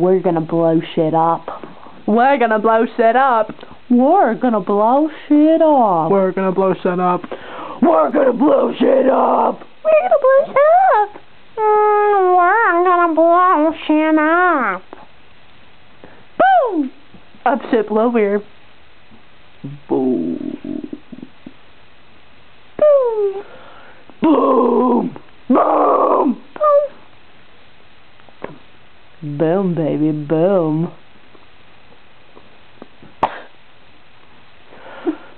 We're gonna blow shit up. We're gonna blow shit up. We're gonna blow shit up. We're gonna blow shit up. We're gonna blow shit up. We're gonna blow shit up. We're gonna blow shit up. Boom! Up shit blow weird. Boom. Boom. Boom. Boom. Boom. Boom, baby, boom.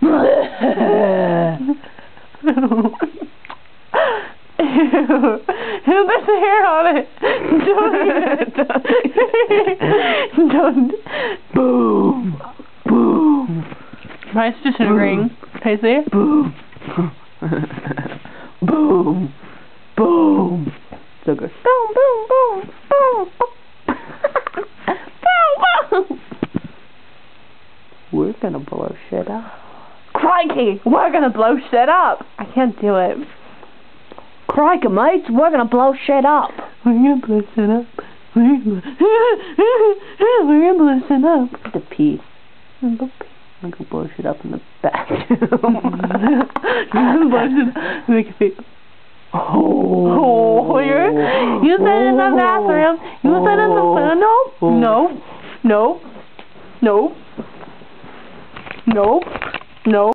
Who puts the hair on it? Don't. Boom. Boom. Mine's just in a ring. Can I see it? Boom. Boom. Boom. So good. Boom, boom, boom, boom. Boom, boom. We're gonna blow shit up. Crikey, we're gonna blow shit up. I can't do it. Crikey, mates, we're gonna blow shit up. We're gonna blow shit up. We're gonna blow shit up. The pee. I'm gonna blow shit up in the bathroom. Blow shit up. Make it feel. Oh, You said in the bathroom. You said in the phone. No. No. No. No. No. No.